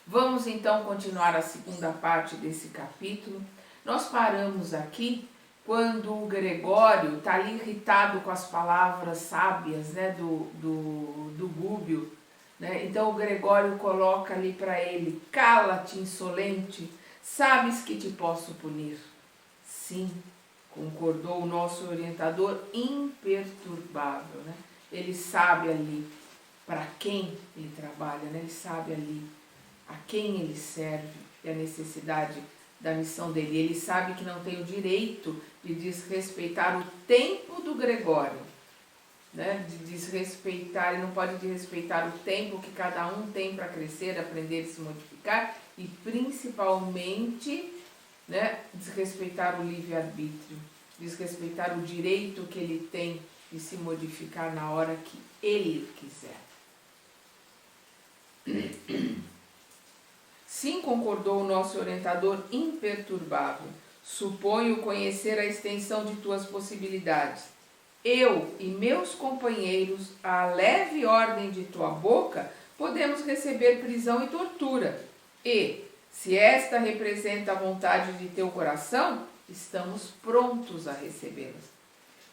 Vamos então continuar a segunda parte desse capítulo. Nós paramos aqui quando o Gregório está ali irritado com as palavras sábias, né, do Gúbio, né? Então o Gregório coloca ali para ele: cala-te, insolente, sabes que te posso punir. Sim, concordou o nosso orientador imperturbável, né? Ele sabe ali para quem ele trabalha, né? Ele sabe ali a quem ele serve e a necessidade da missão dele. Ele sabe que não tem o direito de desrespeitar o tempo do Gregório, né? De desrespeitar, ele não pode desrespeitar o tempo que cada um tem para crescer, aprender e se modificar, e principalmente, né, desrespeitar o livre-arbítrio, desrespeitar o direito que ele tem de se modificar na hora que ele quiser. Sim, concordou o nosso orientador imperturbável. Suponho conhecer a extensão de tuas possibilidades. Eu e meus companheiros, à leve ordem de tua boca, podemos receber prisão e tortura. E, se esta representa a vontade de teu coração, estamos prontos a recebê-las.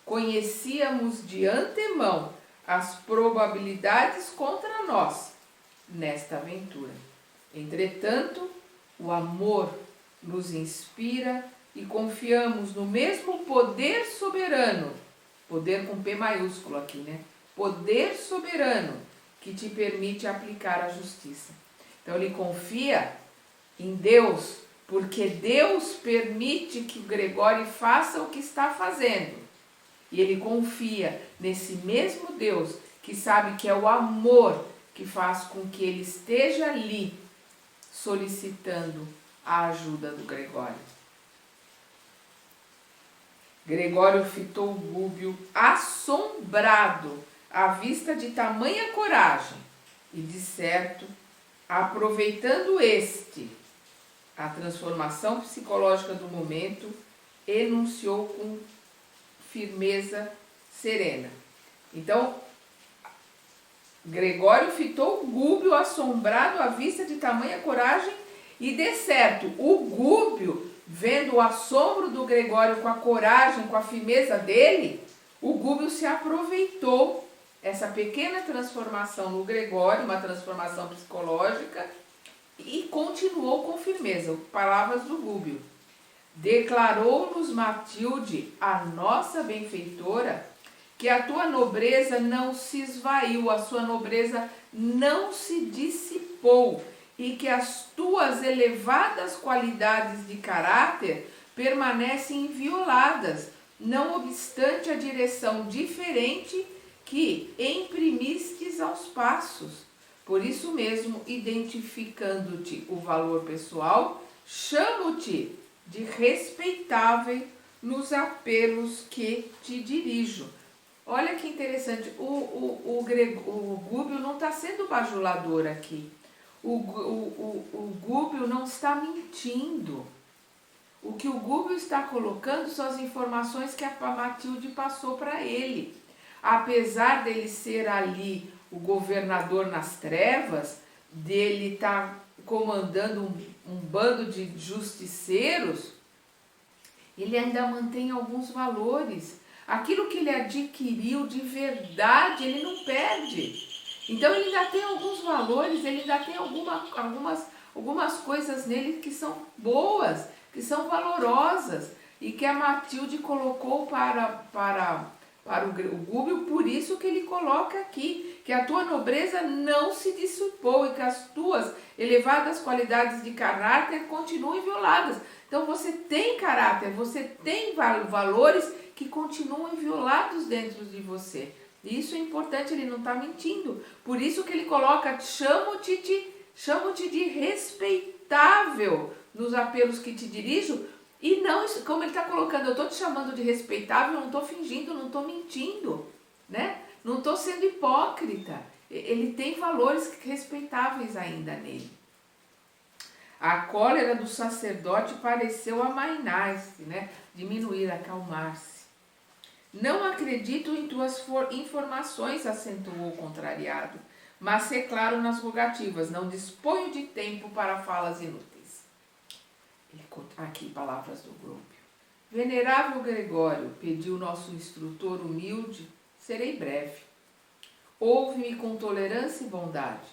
Conhecíamos de antemão as probabilidades contra nós nesta aventura. Entretanto, o amor nos inspira e confiamos no mesmo poder soberano, poder com P maiúsculo aqui, né? Poder soberano que te permite aplicar a justiça. Então ele confia em Deus, porque Deus permite que o Gregório faça o que está fazendo. E ele confia nesse mesmo Deus que sabe que é o amor que faz com que ele esteja ali solicitando a ajuda do Gregório. Gregório fitou o Gúbio assombrado à vista de tamanha coragem e, de certo, aproveitando a transformação psicológica do momento, enunciou com firmeza serena. Então, Gregório fitou o Gúbio assombrado à vista de tamanha coragem e, de certo, o Gúbio, vendo o assombro do Gregório com a coragem, com a firmeza dele, o Gúbio se aproveitou essa pequena transformação no Gregório, uma transformação psicológica, e continuou com firmeza. Palavras do Gúbio. Declarou-nos Matilde, a nossa benfeitora, que a tua nobreza não se esvaiu, a sua nobreza não se dissipou, e que as tuas elevadas qualidades de caráter permanecem invioladas, não obstante a direção diferente que imprimistes aos passos. Por isso mesmo, identificando-te o valor pessoal, chamo-te de respeitável nos apelos que te dirijo. Olha que interessante, o Gúbio não está sendo bajulador aqui. O Gúbio não está mentindo. O que o Gúbio está colocando são as informações que a Matilde passou para ele. Apesar dele ser ali o governador nas trevas, dele estar comandando um bando de justiceiros, ele ainda mantém alguns valores. Aquilo que ele adquiriu de verdade, ele não perde. Então ele ainda tem alguns valores, ele ainda tem algumas coisas nele que são boas, que são valorosas, e que a Matilde colocou para o Gúbio. Por isso que ele coloca aqui, que a tua nobreza não se dissipou e que as tuas elevadas qualidades de caráter continuem violadas. Então você tem caráter, você tem valores que continuam violados dentro de você. E isso é importante, ele não está mentindo. Por isso que ele coloca, chamo-te de respeitável nos apelos que te dirijo. E não, como ele está colocando, eu estou te chamando de respeitável, eu não estou fingindo, não estou mentindo, né? Não estou sendo hipócrita. Ele tem valores respeitáveis ainda nele. A cólera do sacerdote pareceu amainar-se, né? Diminuir, acalmar-se. Não acredito em tuas informações, acentuou o contrariado. mas ser claro nas rogativas, não disponho de tempo para falas inúteis. Aqui, palavras do Grúbio. Venerável Gregório, pediu nosso instrutor humilde, serei breve. Ouve-me com tolerância e bondade.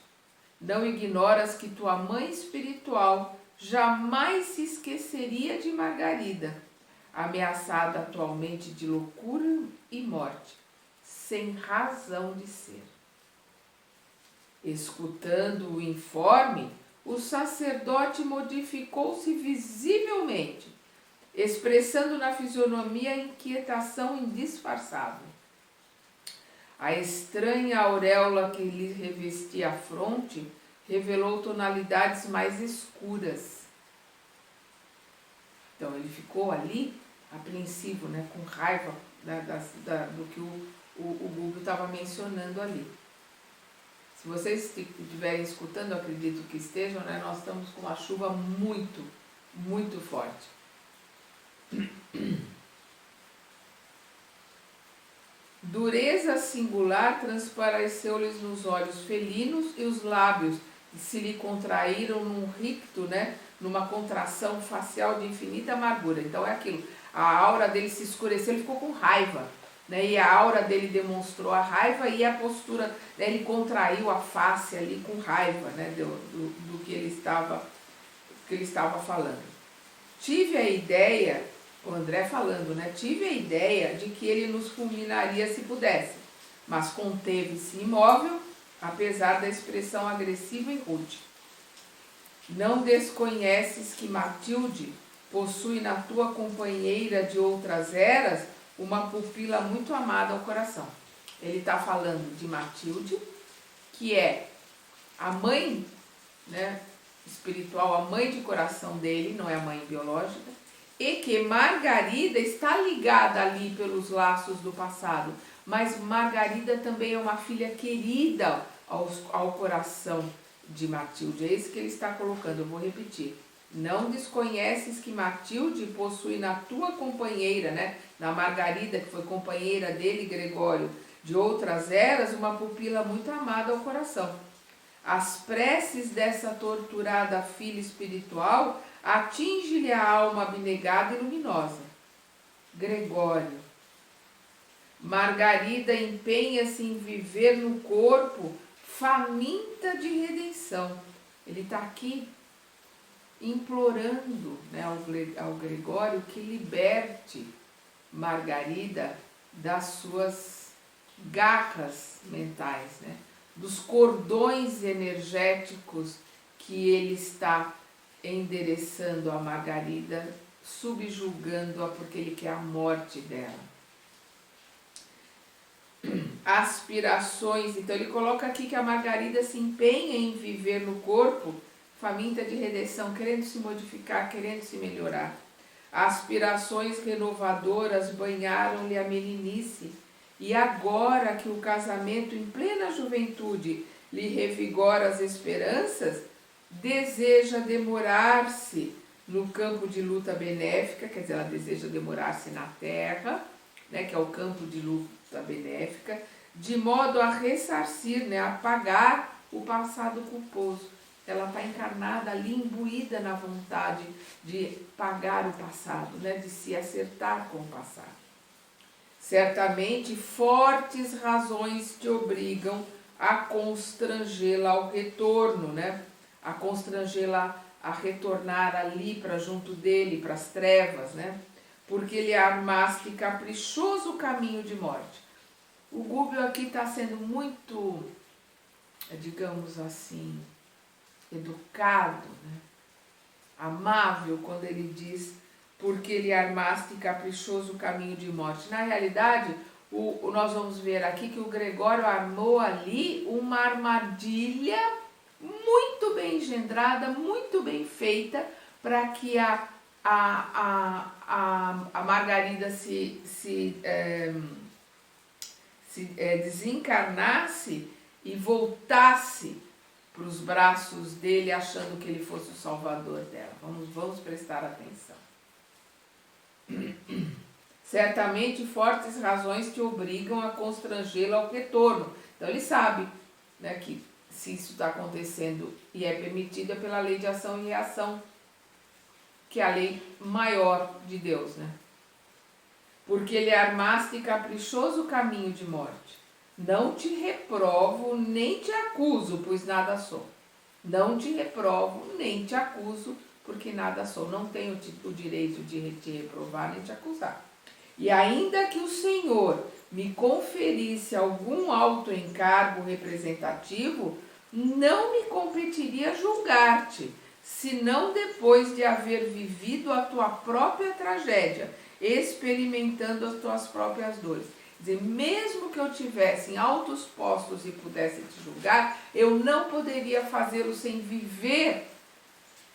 Não ignoras que tua mãe espiritual jamais se esqueceria de Margarida, ameaçada atualmente de loucura e morte, sem razão de ser. Escutando o informe, o sacerdote modificou-se visivelmente, expressando na fisionomia inquietação indisfarçável. A estranha auréola que lhe revestia a fronte revelou tonalidades mais escuras. Então ele ficou ali, apreensivo, né, com raiva do que o Gúbio estava mencionando ali. Se vocês estiverem escutando, eu acredito que estejam, né, nós estamos com uma chuva muito, muito forte. Dureza singular transpareceu-lhes nos olhos felinos e os lábios se lhe contraíram num ricto, né, numa contração facial de infinita amargura. Então é aquilo, a aura dele se escureceu, ele ficou com raiva, né, e a aura dele demonstrou a raiva e a postura, né, ele contraiu a face ali com raiva, né, do que ele estava falando. Tive a ideia, o André falando, né? Tive a ideia de que ele nos fulminaria se pudesse, mas conteve-se imóvel, apesar da expressão agressiva e rude. Não desconheces que Matilde possui na tua companheira de outras eras uma pupila muito amada ao coração. Ele está falando de Matilde, que é a mãe, né, espiritual, a mãe de coração dele, não é a mãe biológica, e que Margarida está ligada ali pelos laços do passado, mas Margarida também é uma filha querida ao coração de Matilde. É isso que ele está colocando, eu vou repetir. Não desconheces que Matilde possui na tua companheira, né, na Margarida, que foi companheira dele, Gregório, de outras eras, uma pupila muito amada ao coração. As preces dessa torturada filha espiritual atinge-lhe a alma abnegada e luminosa. Gregório. Margarida empenha-se em viver no corpo faminta de redenção. Ele está aqui implorando, né, ao Gregório que liberte Margarida das suas garras mentais, né, dos cordões energéticos que ele está endereçando a Margarida, subjugando-a porque ele quer a morte dela. Aspirações, então ele coloca aqui que a Margarida se empenha em viver no corpo, faminta de redenção, querendo se modificar, querendo se melhorar. Aspirações renovadoras banharam-lhe a meninice, e agora que o casamento em plena juventude lhe revigora as esperanças, deseja demorar-se no campo de luta benéfica, quer dizer, ela deseja demorar-se na terra, né, que é o campo de luta benéfica, de modo a ressarcir, né, a pagar o passado culposo. Ela está encarnada ali, imbuída na vontade de pagar o passado, né, de se acertar com o passado. Certamente, fortes razões te obrigam a constrangê-la ao retorno, né, a constrangê-la a retornar ali para junto dele, para as trevas, né, porque lhe armaste caprichoso caminho de morte. O Gúbio aqui está sendo muito, digamos assim, educado, né? Amável, quando ele diz porque lhe armaste caprichoso caminho de morte. Na realidade, nós vamos ver aqui que o Gregório armou ali uma armadilha muito bem engendrada, muito bem feita, para que a Margarida se desencarnasse e voltasse para os braços dele, achando que ele fosse o salvador dela. Vamos prestar atenção. Certamente fortes razões te obrigam a constrangê-la ao retorno. Então ele sabe, né, que se isso está acontecendo e é permitido, é pela lei de ação e reação, que é a lei maior de Deus, né? Porque lhe armaste caprichoso caminho de morte. Não te reprovo, nem te acuso, pois nada sou. Não te reprovo, nem te acuso, porque nada sou. Não tenho o direito de te reprovar, nem te acusar. E ainda que o Senhor me conferisse algum alto encargo representativo, não me competiria julgar-te, senão depois de haver vivido a tua própria tragédia, experimentando as tuas próprias dores. Quer dizer, mesmo que eu tivesse em altos postos e pudesse te julgar, eu não poderia fazê-lo sem viver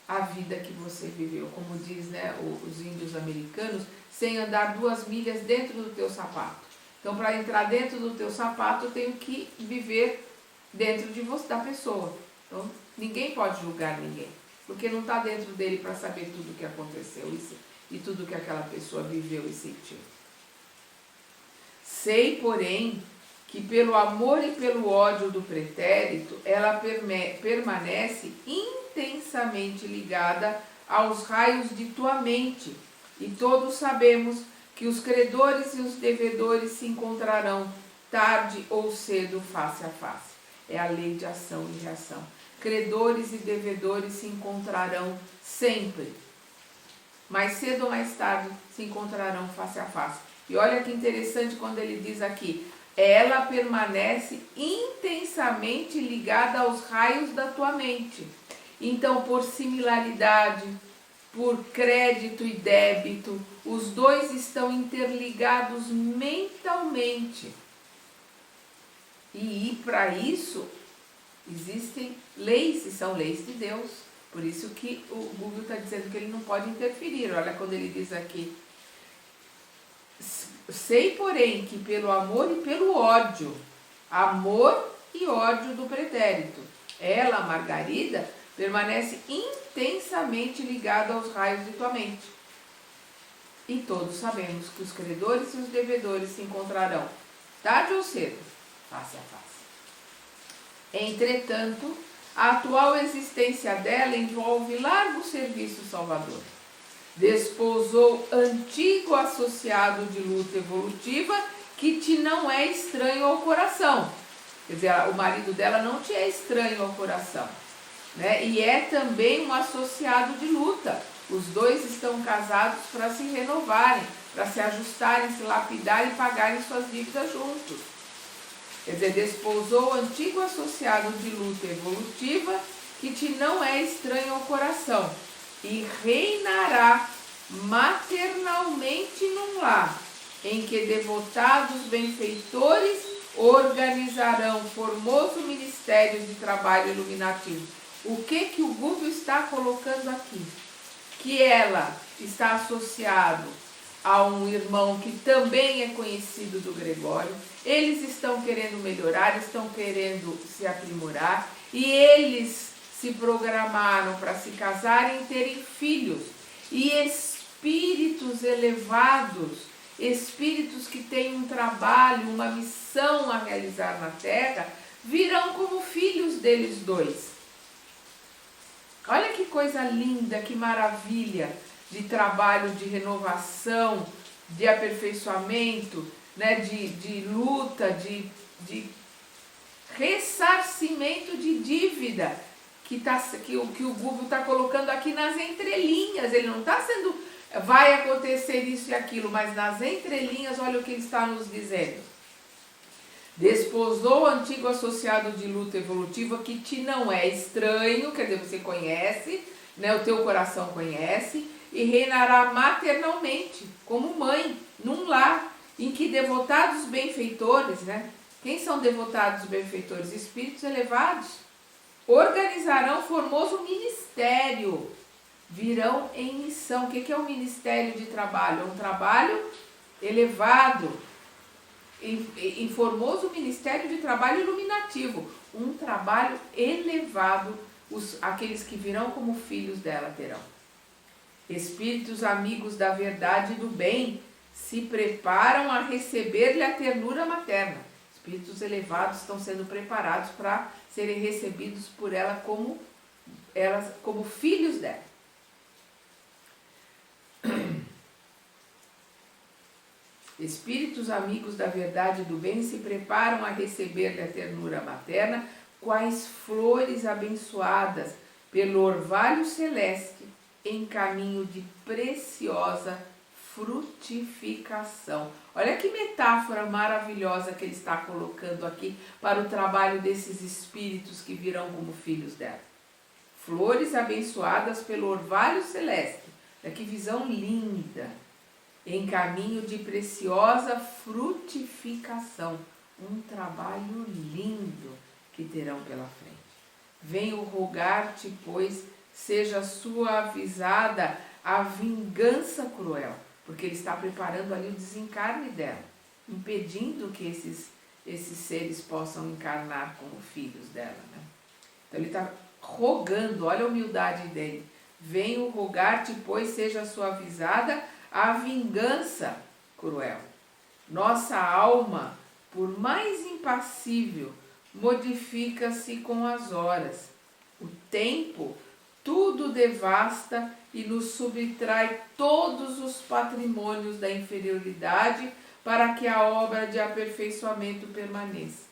a vida que você viveu. Como diz, né, os índios americanos, sem andar 2 milhas dentro do teu sapato. Então, para entrar dentro do teu sapato, eu tenho que viver dentro de você, da pessoa. Então, ninguém pode julgar ninguém, porque não está dentro dele para saber tudo o que aconteceu e tudo que aquela pessoa viveu e sentiu. Sei, porém, que pelo amor e pelo ódio do pretérito, ela permanece intensamente ligada aos raios de tua mente. E todos sabemos que os credores e os devedores se encontrarão tarde ou cedo face a face. É a lei de ação e reação. Credores e devedores se encontrarão sempre. Mais cedo ou mais tarde se encontrarão face a face. E olha que interessante quando ele diz aqui, ela permanece intensamente ligada aos raios da tua mente. Então, por similaridade, por crédito e débito, os dois estão interligados mentalmente. E para isso, existem leis, e são leis de Deus. Por isso que o Google está dizendo que ele não pode interferir. Olha quando ele diz aqui, sei, porém, que pelo amor e pelo ódio, amor e ódio do pretérito, ela, Margarida, permanece intensamente ligada aos raios de tua mente. E todos sabemos que os credores e os devedores se encontrarão, tarde ou cedo, face a face. Entretanto, a atual existência dela envolve largo serviço salvador. Desposou antigo associado de luta evolutiva que te não é estranho ao coração. Quer dizer, o marido dela não te é estranho ao coração, né? E é também um associado de luta. Os dois estão casados para se renovarem, para se ajustarem, se lapidarem e pagarem suas dívidas juntos. Quer dizer, desposou o antigo associado de luta evolutiva que te não é estranho ao coração e reinará maternalmente num lar em que devotados benfeitores organizarão formoso ministério de trabalho iluminativo. O que o Google está colocando aqui? Que ela está associado a um irmão que também é conhecido do Gregório. Eles estão querendo melhorar, estão querendo se aprimorar e eles se programaram para se casarem e terem filhos. E espíritos elevados, espíritos que têm um trabalho, uma missão a realizar na Terra, virão como filhos deles dois. Olha que coisa linda, que maravilha de trabalho, de renovação, de aperfeiçoamento, né, de luta, de ressarcimento de dívida que o Google está colocando aqui nas entrelinhas. Ele não está sendo, vai acontecer isso e aquilo, mas nas entrelinhas, olha o que ele está nos dizendo. Desposou o antigo associado de luta evolutiva que te não é estranho, quer dizer, você conhece, né, o teu coração conhece, e reinará maternalmente, como mãe, num lar, em que devotados benfeitores, né? Quem são devotados benfeitores? Espíritos elevados. Organizarão formoso ministério, virão em missão. O que é um ministério de trabalho? É um trabalho elevado, em formoso ministério de trabalho iluminativo, um trabalho elevado, aqueles que virão como filhos dela terão. Espíritos amigos da verdade e do bem se preparam a receber-lhe a ternura materna. Espíritos elevados estão sendo preparados para serem recebidos por ela como filhos dela. Espíritos amigos da verdade e do bem se preparam a receber-lhe a ternura materna, quais flores abençoadas pelo orvalho celeste em caminho de preciosa frutificação. Olha que metáfora maravilhosa que ele está colocando aqui para o trabalho desses espíritos que virão como filhos dela. Flores abençoadas pelo orvalho celeste. Olha que visão linda! Em caminho de preciosa frutificação. Um trabalho lindo que terão pela frente. Venho rogar-te, pois, seja suavizada a vingança cruel, porque ele está preparando ali o desencarne dela, impedindo que esses seres possam encarnar como filhos dela, né? Então ele está rogando, olha a humildade dele. Venho rogar-te, pois, seja suavizada a vingança cruel. Nossa alma, por mais impassível, modifica-se com as horas. O tempo tudo devasta e nos subtrai todos os patrimônios da inferioridade para que a obra de aperfeiçoamento permaneça.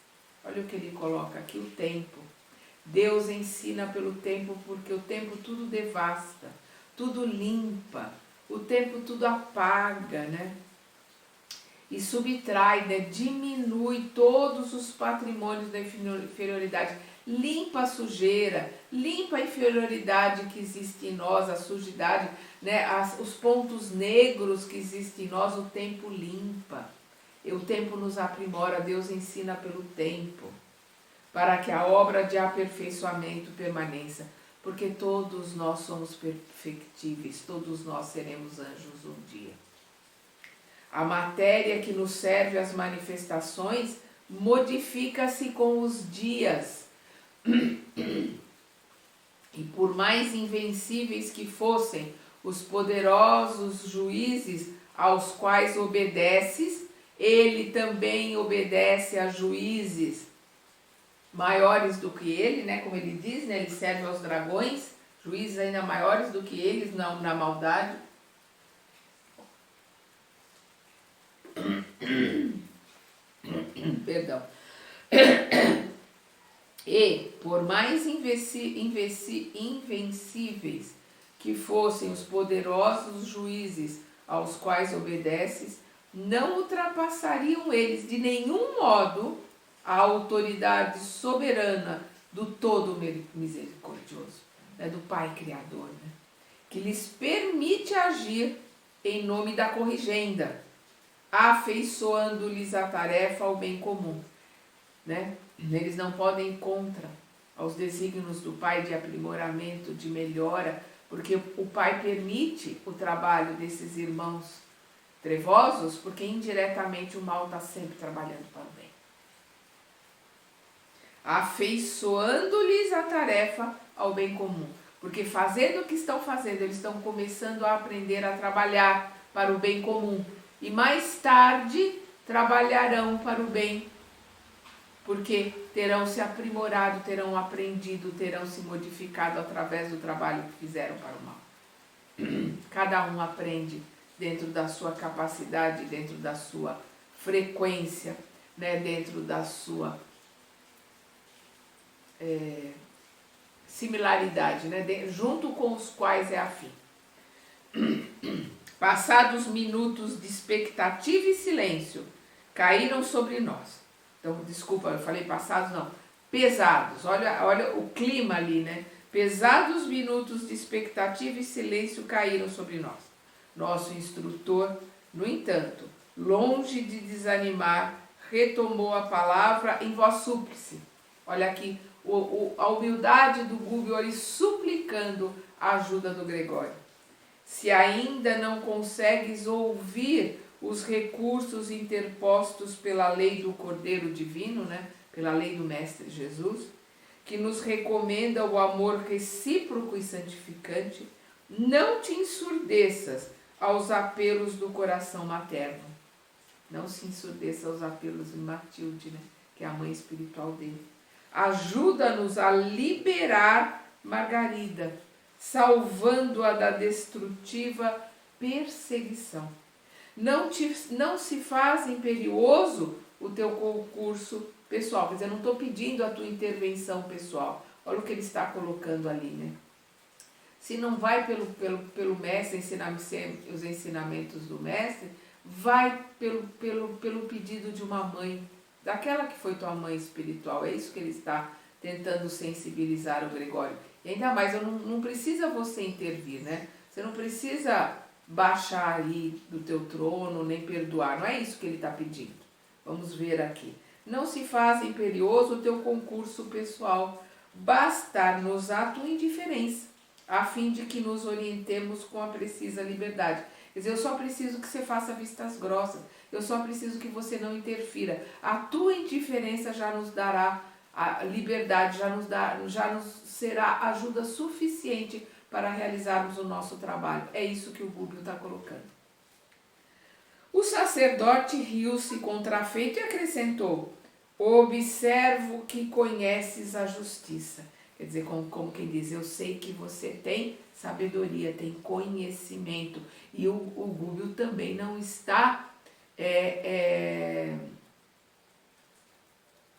Olha o que ele coloca aqui, o tempo. Deus ensina pelo tempo, porque o tempo tudo devasta, tudo limpa, o tempo tudo apaga, né? E subtrai, né? Diminui todos os patrimônios da inferioridade, limpa a sujeira, limpa a inferioridade que existe em nós, a sujidade, né? Os pontos negros que existem em nós, o tempo limpa. E o tempo nos aprimora, Deus ensina pelo tempo, para que a obra de aperfeiçoamento permaneça, porque todos nós somos perfectíveis, todos nós seremos anjos um dia. A matéria que nos serve às manifestações modifica-se com os dias. E por mais invencíveis que fossem os poderosos juízes aos quais obedeces, ele também obedece a juízes maiores do que ele, né? Como ele diz, né? Ele serve aos dragões, juízes ainda maiores do que eles na maldade. Perdão. E, por mais invencíveis que fossem os poderosos juízes aos quais obedeces, não ultrapassariam eles de nenhum modo a autoridade soberana do Todo Misericordioso, né, do Pai Criador, né, que lhes permite agir em nome da corrigenda, afeiçoando-lhes a tarefa ao bem comum, né? Eles não podem ir contra aos desígnios do Pai de aprimoramento, de melhora, porque o Pai permite o trabalho desses irmãos trevosos, porque indiretamente o mal está sempre trabalhando para o bem. Afeiçoando-lhes a tarefa ao bem comum, porque fazendo o que estão fazendo, eles estão começando a aprender a trabalhar para o bem comum, e mais tarde trabalharão para o bem, porque terão se aprimorado, terão aprendido, terão se modificado através do trabalho que fizeram para o mal. Cada um aprende dentro da sua capacidade, dentro da sua frequência, né, dentro da sua similaridade, né, junto com os quais é afim. Passados minutos de expectativa e silêncio, caíram sobre nós. Então, desculpa, eu falei passados, não. Pesados, olha o clima ali, né? Pesados minutos de expectativa e silêncio caíram sobre nós. Nosso instrutor, no entanto, longe de desanimar, retomou a palavra em voz súplice. Olha aqui, a humildade do Gúbio ali suplicando a ajuda do Gregório. Se ainda não consegues ouvir os recursos interpostos pela lei do Cordeiro Divino, né? Pela lei do Mestre Jesus, que nos recomenda o amor recíproco e santificante, não te ensurdeças aos apelos do coração materno. Não se ensurdeça aos apelos de Matilde, né? Que é a mãe espiritual dele. Ajuda-nos a liberar Margarida, salvando-a da destrutiva perseguição. Não se faz imperioso o teu concurso pessoal. Quer dizer, eu não estou pedindo a tua intervenção pessoal. Olha o que ele está colocando ali, né? Se não vai pelo mestre, ensinar os ensinamentos do mestre, vai pelo pedido de uma mãe, daquela que foi tua mãe espiritual. É isso que ele está tentando sensibilizar o Gregório. E ainda mais, não precisa você intervir, né? Você não precisa baixar aí do teu trono, nem perdoar. Não é isso que ele está pedindo. Vamos ver aqui. Não se faz imperioso o teu concurso pessoal, bastar-nos a tua indiferença, a fim de que nos orientemos com a precisa liberdade. Quer dizer, eu só preciso que você faça vistas grossas, eu só preciso que você não interfira. A tua indiferença já nos dará a liberdade, já nos será ajuda suficiente para realizarmos o nosso trabalho. É isso que o Gubbio está colocando. O sacerdote riu-se contrafeito e acrescentou: observo que conheces a justiça. Quer dizer, como quem diz, eu sei que você tem sabedoria, tem conhecimento. E o Gubbio também não está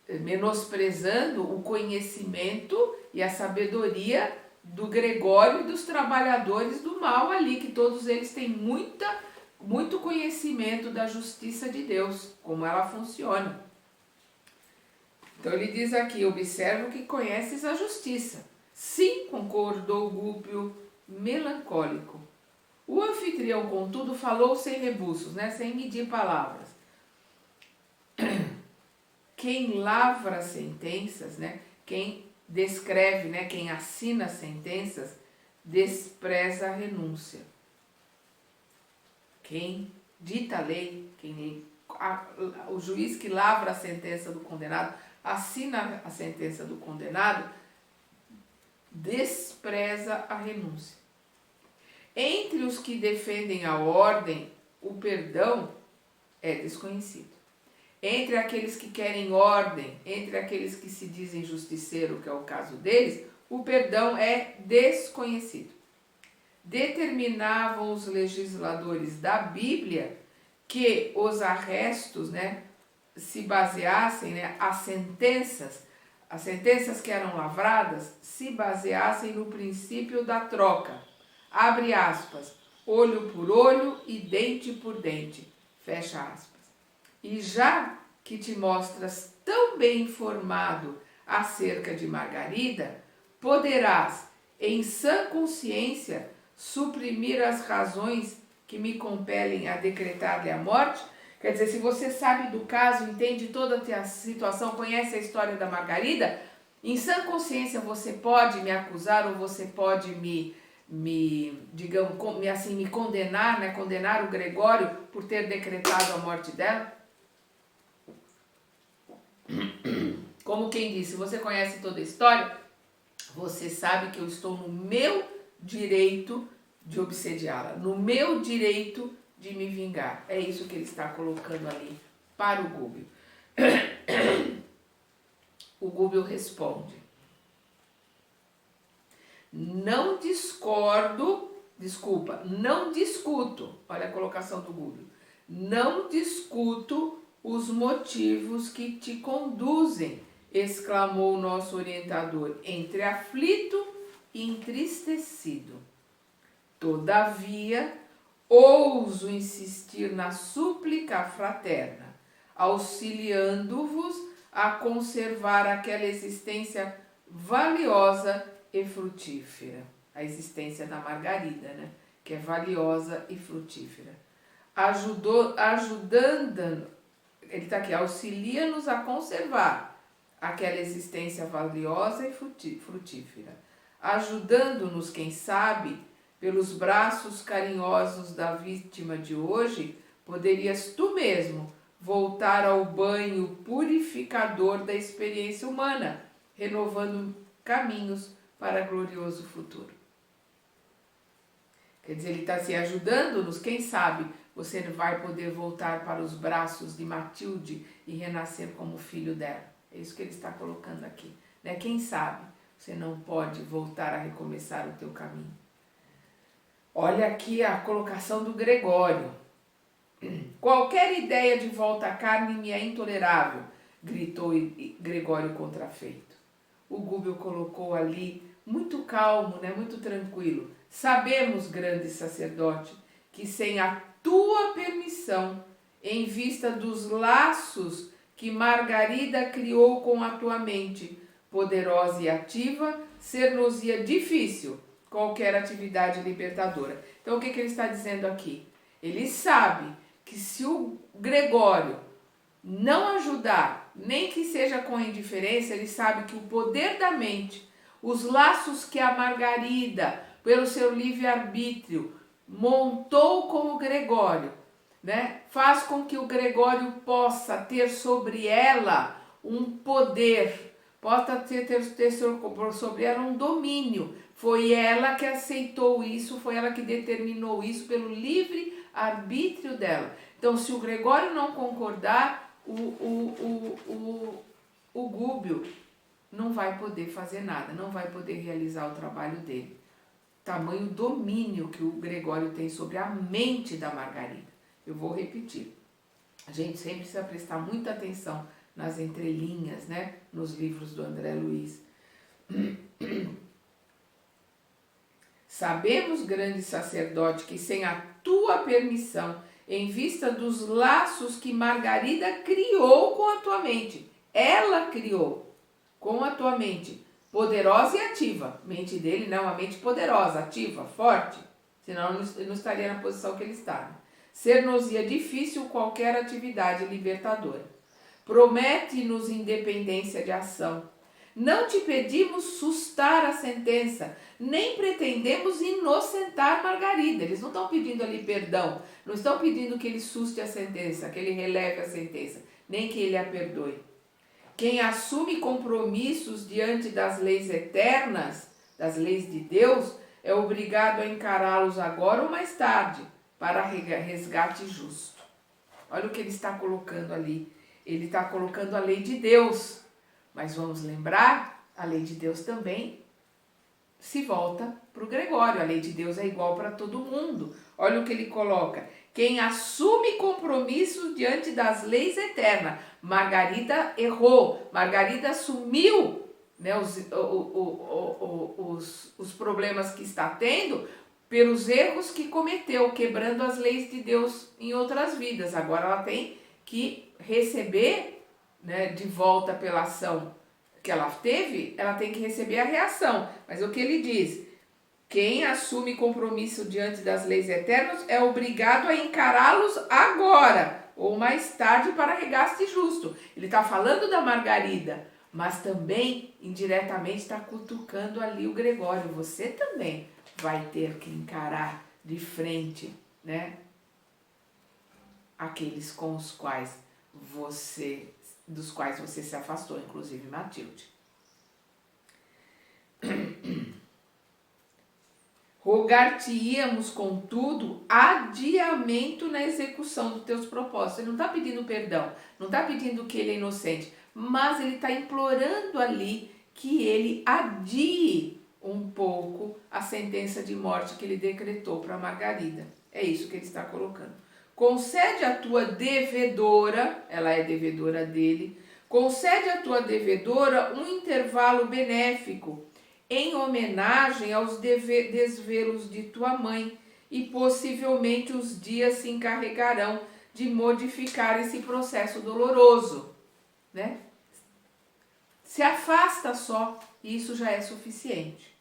menosprezando o conhecimento e a sabedoria do Gregório e dos trabalhadores do mal ali, que todos eles têm muito conhecimento da justiça de Deus, como ela funciona. Então ele diz aqui: observo que conheces a justiça. Sim, concordou Gubbio, melancólico. O anfitrião, contudo, falou sem rebuços, né? Sem medir palavras. Quem lavra sentenças, né? Quem descreve, né? Quem assina sentenças, despreza a renúncia. Quem dita a lei, o juiz que lavra a sentença do condenado, assina a sentença do condenado, despreza a renúncia. Entre os que defendem a ordem, o perdão é desconhecido. Entre aqueles que querem ordem, entre aqueles que se dizem justiceiro, que é o caso deles, o perdão é desconhecido. Determinavam os legisladores da Bíblia que os arrestos, né, se baseassem, né, as sentenças que eram lavradas, se baseassem no princípio da troca. Abre aspas, olho por olho e dente por dente, fecha aspas. E já que te mostras tão bem informado acerca de Margarida, poderás, em sã consciência, suprimir as razões que me compelem a decretar-lhe a morte? Quer dizer, se você sabe do caso, entende toda a situação, conhece a história da Margarida, em sã consciência você pode me acusar ou você pode me condenar, né? Condenar o Gregório por ter decretado a morte dela? Como quem disse, você conhece toda a história, você sabe que eu estou no meu direito de obsediá-la, no meu direito de me vingar. É isso que ele está colocando ali para o Gubbio. O Gubbio responde: não discuto, olha a colocação do Gubbio, não discuto os motivos que te conduzem, exclamou o nosso orientador, entre aflito e entristecido. Todavia, ouso insistir na súplica fraterna, auxiliando-vos a conservar aquela existência valiosa e frutífera. A existência da Margarida, né? Que é valiosa e frutífera. Ajudando, ele está aqui, auxilia-nos a conservar aquela existência valiosa e frutífera. Ajudando-nos, quem sabe, pelos braços carinhosos da vítima de hoje, poderias tu mesmo voltar ao banho purificador da experiência humana, renovando caminhos para glorioso futuro. Quer dizer, ele está se ajudando-nos, quem sabe você vai poder voltar para os braços de Matilde e renascer como filho dela. É isso que ele está colocando aqui. né? Quem sabe você não pode voltar a recomeçar o teu caminho. Olha aqui a colocação do Gregório. Qualquer ideia de volta à carne me é intolerável, gritou Gregório contrafeito. O Gúbio colocou ali, muito calmo, né, muito tranquilo. Sabemos, grande sacerdote, que sem a tua permissão, em vista dos laços que Margarida criou com a tua mente, poderosa e ativa, ser-nos-ia difícil qualquer atividade libertadora. Então o que ele está dizendo aqui? Ele sabe que se o Gregório não ajudar, nem que seja com indiferença, ele sabe que o poder da mente, os laços que a Margarida, pelo seu livre-arbítrio, montou com o Gregório, né, faz com que o Gregório possa ter sobre ela um poder, possa ter sobre ela um domínio. Foi ela que aceitou isso, foi ela que determinou isso pelo livre arbítrio dela. Então, se o Gregório não concordar, o Gúbio não vai poder fazer nada, não vai poder realizar o trabalho dele. Tamanho domínio que o Gregório tem sobre a mente da Margarida. Eu vou repetir. A gente sempre precisa prestar muita atenção nas entrelinhas, né? Nos livros do André Luiz. Sabemos, grande sacerdote, que sem a tua permissão, em vista dos laços que Margarida criou com a tua mente, ela criou com a tua mente, poderosa e ativa. Mente dele não, a mente poderosa, ativa, forte, senão ele não estaria na posição que ele está. Ser-nos-ia difícil qualquer atividade libertadora. Promete-nos independência de ação. Não te pedimos sustar a sentença, nem pretendemos inocentar Margarida. Eles não estão pedindo ali perdão, não estão pedindo que ele suste a sentença, que ele releve a sentença, nem que ele a perdoe. Quem assume compromissos diante das leis eternas, das leis de Deus, é obrigado a encará-los agora ou mais tarde, para resgate justo. Olha o que ele está colocando ali. Ele está colocando a lei de Deus. Mas vamos lembrar, a lei de Deus também se volta para o Gregório. A lei de Deus é igual para todo mundo. Olha o que ele coloca. Quem assume compromissos diante das leis eternas. Margarida errou. Margarida assumiu, né, os problemas que está tendo pelos erros que cometeu, quebrando as leis de Deus em outras vidas. Agora ela tem que receber, né, de volta pela ação que ela teve, ela tem que receber a reação. Mas o que ele diz? Quem assume compromisso diante das leis eternas é obrigado a encará-los agora ou mais tarde para regaste justo. Ele está falando da Margarida, mas também indiretamente está cutucando ali o Gregório. Você também vai ter que encarar de frente, né, aqueles com os quais dos quais você se afastou, inclusive Matilde. Rogar-te-íamos, contudo, adiamento na execução dos teus propósitos. Ele não está pedindo perdão, não está pedindo que ele é inocente, mas ele está implorando ali que ele adie um pouco a sentença de morte que ele decretou para Margarida. É isso que ele está colocando. Concede à tua devedora, ela é devedora dele, concede à tua devedora um intervalo benéfico em homenagem aos desvelos de tua mãe, e possivelmente os dias se encarregarão de modificar esse processo doloroso, né? Se afasta só, e isso já é suficiente.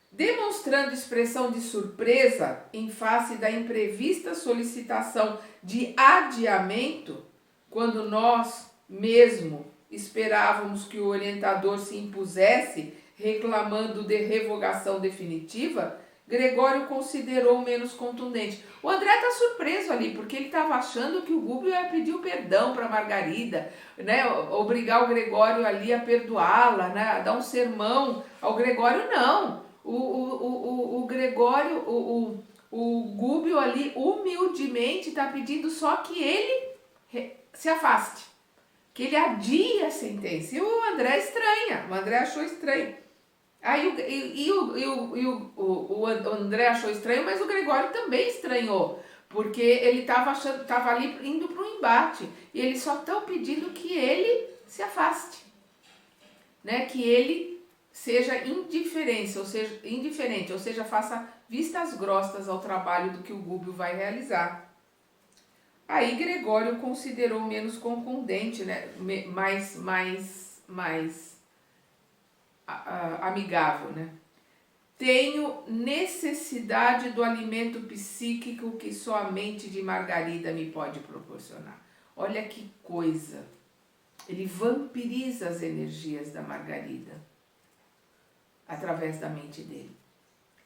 Demonstrando expressão de surpresa em face da imprevista solicitação de adiamento, quando nós mesmo esperávamos que o orientador se impusesse reclamando de revogação definitiva, Gregório considerou menos contundente. O André está surpreso ali, porque ele estava achando que o Gúbio ia pedir o perdão para Margarida, né? Obrigar o Gregório ali a perdoá-la, né? A dar um sermão ao Gregório. Não, o Gregório, o Gúbio ali humildemente está pedindo só que ele se afaste. que ele adia a sentença. E o André estranha, o André achou estranho. Aí o André achou estranho, mas o Gregório também estranhou, porque ele estava ali indo para um embate, e eles só estão pedindo que ele se afaste, né? Que ele seja indiferente, ou seja, faça vistas grossas ao trabalho do que o Gúbio vai realizar. Aí Gregório considerou menos contundente, né? mais amigável, né? Tenho necessidade do alimento psíquico que só a mente de Margarida me pode proporcionar. Olha que coisa! Ele vampiriza as energias da Margarida através da mente dele.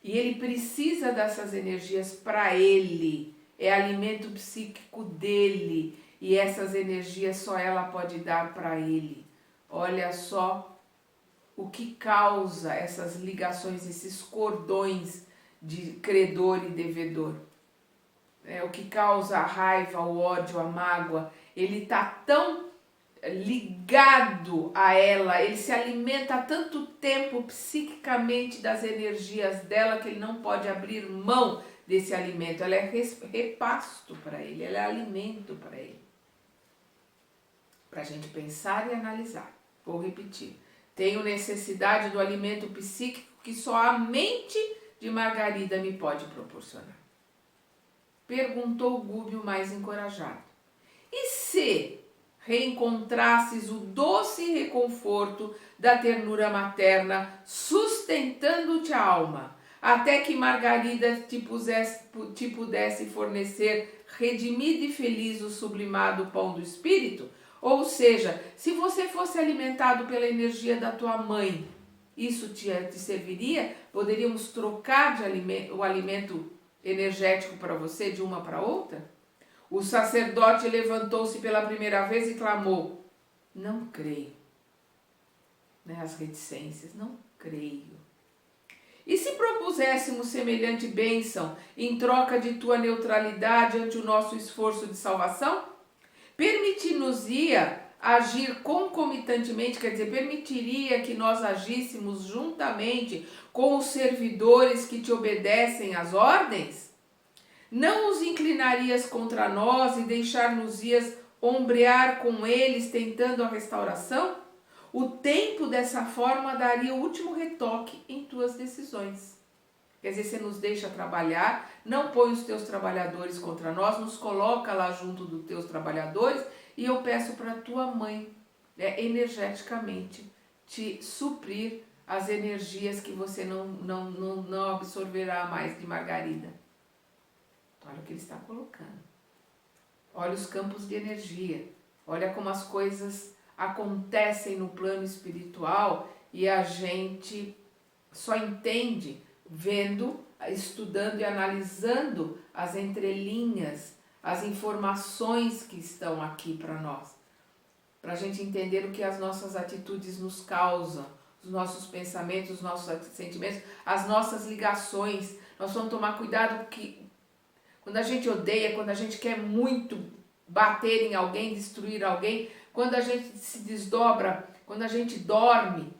E ele precisa dessas energias para ele. É alimento psíquico dele. E essas energias só ela pode dar para ele. Olha só o que causa essas ligações, esses cordões de credor e devedor. O que causa a raiva, o ódio, a mágoa. Ele está tão ligado a ela, ele se alimenta há tanto tempo psiquicamente das energias dela que ele não pode abrir mão desse alimento. Ela é repasto para ele, ela é alimento para ele. Para a gente pensar e analisar. Vou repetir. Tenho necessidade do alimento psíquico que só a mente de Margarida me pode proporcionar. Perguntou Gúbio mais encorajado. E se reencontrasses o doce reconforto da ternura materna, sustentando-te a alma, até que Margarida te pudesse fornecer redimido e feliz o sublimado pão do espírito? Ou seja, se você fosse alimentado pela energia da tua mãe, isso te serviria? Poderíamos trocar o alimento energético para você de uma para outra? O sacerdote levantou-se pela primeira vez e clamou: não creio. As reticências, não creio. E se propuséssemos semelhante bênção em troca de tua neutralidade ante o nosso esforço de salvação? Permitir-nos-ia agir concomitantemente, quer dizer, permitiria que nós agíssemos juntamente com os servidores que te obedecem às ordens? Não os inclinarias contra nós e deixar-nos-ias ombrear com eles tentando a restauração? O tempo dessa forma daria o último retoque em tuas decisões. Quer dizer, você nos deixa trabalhar, não põe os teus trabalhadores contra nós, nos coloca lá junto dos teus trabalhadores e eu peço para a tua mãe, energeticamente, te suprir as energias que você não absorverá mais de Margarida. Olha o que ele está colocando. Olha os campos de energia. Olha como as coisas acontecem no plano espiritual e a gente só entende vendo, estudando e analisando as entrelinhas, as informações que estão aqui para nós. Para a gente entender o que as nossas atitudes nos causam, os nossos pensamentos, os nossos sentimentos, as nossas ligações. Nós vamos tomar cuidado que quando a gente odeia, quando a gente quer muito bater em alguém, destruir alguém, quando a gente se desdobra, quando a gente dorme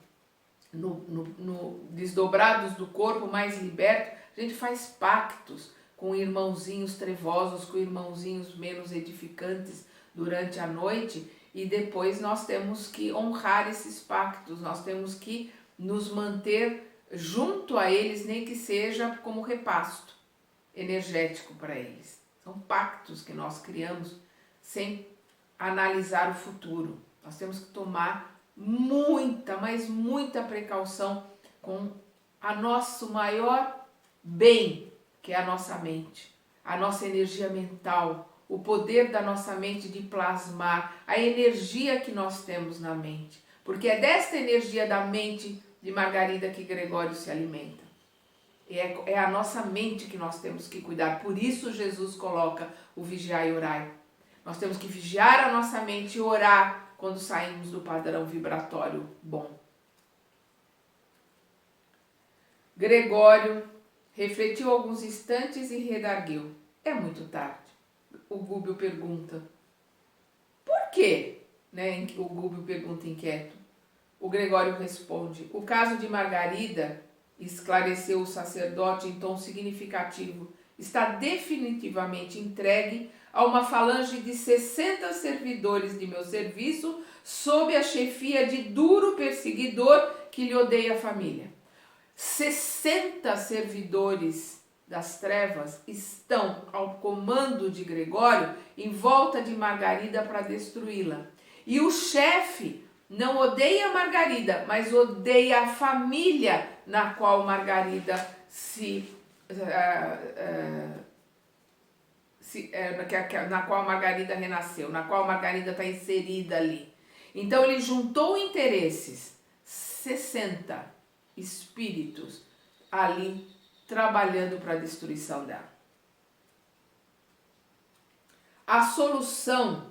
no desdobrados do corpo mais liberto, a gente faz pactos com irmãozinhos trevosos, com irmãozinhos menos edificantes durante a noite, e depois nós temos que honrar esses pactos, nós temos que nos manter junto a eles, nem que seja como repasto energético para eles. São pactos que nós criamos sem analisar o futuro. Nós temos que tomar muita, mas muita precaução com a nosso maior bem, que é a nossa mente, a nossa energia mental, o poder da nossa mente de plasmar, a energia que nós temos na mente. Porque é desta energia da mente de Margarida que Gregório se alimenta. É a nossa mente que nós temos que cuidar. Por isso Jesus coloca o vigiar e orar. Nós temos que vigiar a nossa mente e orar quando saímos do padrão vibratório bom. Gregório refletiu alguns instantes e redarguiu. É muito tarde. O Gúbio pergunta: por quê? né? O Gúbio pergunta inquieto. O Gregório responde: o caso de Margarida, esclareceu o sacerdote em tom significativo, está definitivamente entregue a uma falange de 60 servidores de meu serviço, sob a chefia de duro perseguidor que lhe odeia a família. 60 servidores das trevas estão ao comando de Gregório em volta de Margarida para destruí-la. E o chefe não odeia Margarida, mas odeia a família na qual Margarida na qual Margarida renasceu, na qual Margarida está inserida ali. Então ele juntou interesses, 60 espíritos ali trabalhando para a destruição dela. A solução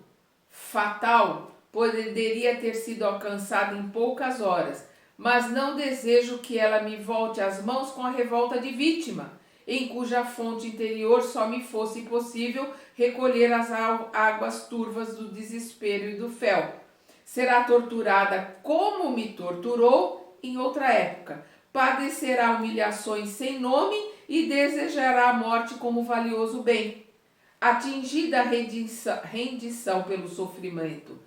fatal poderia ter sido alcançada em poucas horas, mas não desejo que ela me volte às mãos com a revolta de vítima, em cuja fonte interior só me fosse possível recolher as águas turvas do desespero e do fel. Será torturada como me torturou em outra época, padecerá humilhações sem nome e desejará a morte como valioso bem. Atingida a rendição pelo sofrimento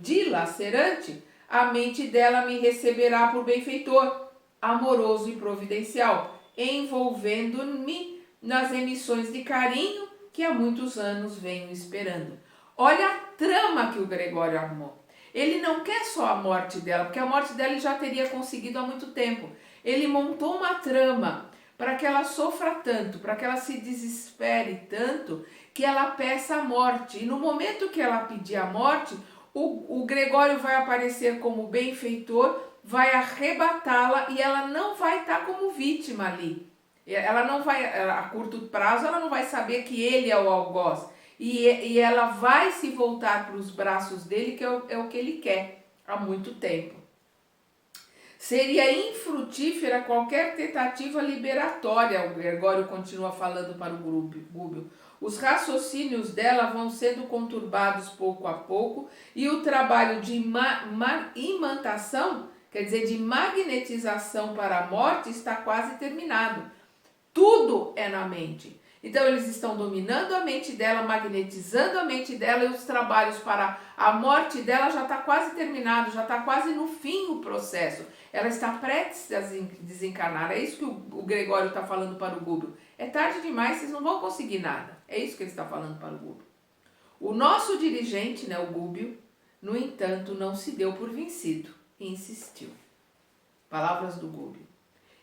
dilacerante, a mente dela me receberá por benfeitor, amoroso e providencial, envolvendo-me nas emissões de carinho que há muitos anos venho esperando. Olha a trama que o Gregório armou. Ele não quer só a morte dela, porque a morte dela ele já teria conseguido há muito tempo. Ele montou uma trama para que ela sofra tanto, para que ela se desespere tanto, que ela peça a morte. E no momento que ela pedir a morte, o Gregório vai aparecer como benfeitor, vai arrebatá-la e ela não vai estar como vítima ali. Ela não vai, a curto prazo, ela não vai saber que ele é o algoz. E ela vai se voltar para os braços dele, que é o que ele quer há muito tempo. Seria infrutífera qualquer tentativa liberatória, o Gregório continua falando para o Gúbio. Os raciocínios dela vão sendo conturbados pouco a pouco e o trabalho de imantação, quer dizer, de magnetização para a morte, está quase terminado. Tudo é na mente. Então eles estão dominando a mente dela, magnetizando a mente dela, e os trabalhos para a morte dela já está quase terminado, já está quase no fim o processo. Ela está prestes a desencarnar. É isso que o Gregório está falando para o Gúbio. É tarde demais, vocês não vão conseguir nada. É isso que ele está falando para o Gúbio. O nosso dirigente, né, o Gúbio, no entanto, não se deu por vencido e insistiu. Palavras do Gúbio.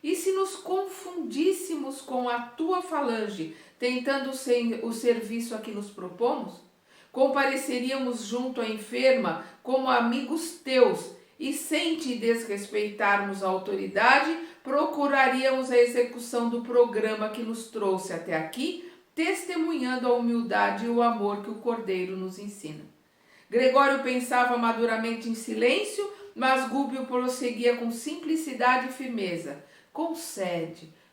E se nos confundíssemos com a tua falange, tentando o serviço a que nos propomos? Compareceríamos junto à enferma como amigos teus, e sem te desrespeitarmos a autoridade, procuraríamos a execução do programa que nos trouxe até aqui, testemunhando a humildade e o amor que o Cordeiro nos ensina. Gregório pensava maduramente em silêncio, mas Gúbio prosseguia com simplicidade e firmeza.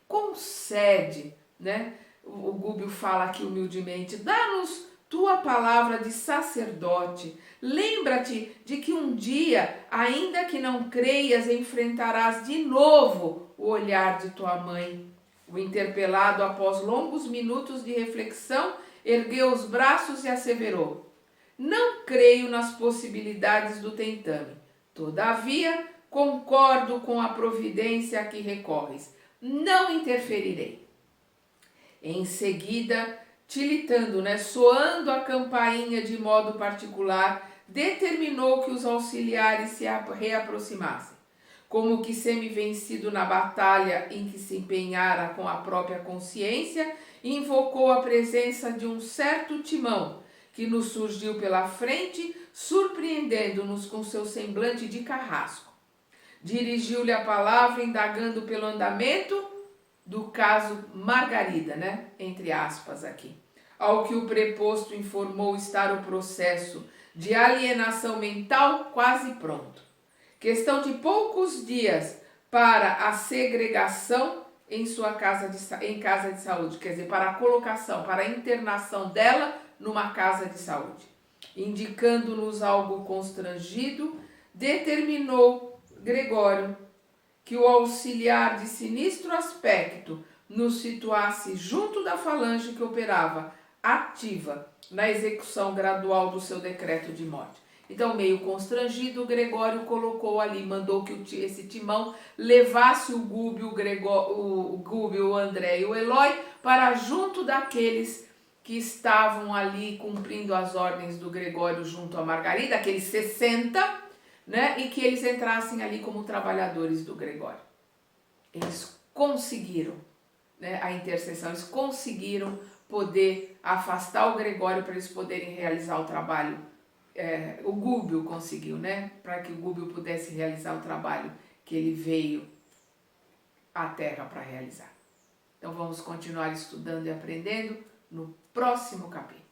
Concede, né? O Gúbio fala aqui humildemente, dá-nos tua palavra de sacerdote. Lembra-te de que um dia, ainda que não creias, enfrentarás de novo o olhar de tua mãe. O interpelado, após longos minutos de reflexão, ergueu os braços e asseverou: não creio nas possibilidades do tentame. Todavia, concordo com a providência a que recorres. Não interferirei. Em seguida, tilitando, soando a campainha de modo particular, determinou que os auxiliares se reaproximassem. Como que semi-vencido na batalha em que se empenhara com a própria consciência, invocou a presença de um certo Timão, que nos surgiu pela frente, surpreendendo-nos com seu semblante de carrasco. Dirigiu-lhe a palavra, indagando pelo andamento do caso Margarida, entre aspas aqui. Ao que o preposto informou estar o processo de alienação mental quase pronto. Questão de poucos dias para a segregação em sua casa de saúde, quer dizer, para a colocação, para a internação dela numa casa de saúde. Indicando-nos algo constrangido, determinou Gregório que o auxiliar de sinistro aspecto nos situasse junto da falange que operava ativa na execução gradual do seu decreto de morte. Então, meio constrangido, Gregório colocou ali, mandou que esse timão levasse o Gúbio, o André e o Elói para junto daqueles que estavam ali cumprindo as ordens do Gregório junto a Margarida, aqueles 60, né? E que eles entrassem ali como trabalhadores do Gregório. Eles conseguiram, né, a intercessão, eles conseguiram poder afastar o Gregório para eles poderem realizar o trabalho. O Gúbio conseguiu, né? Para que o Gúbio pudesse realizar o trabalho que ele veio à Terra para realizar. Então vamos continuar estudando e aprendendo no próximo capítulo.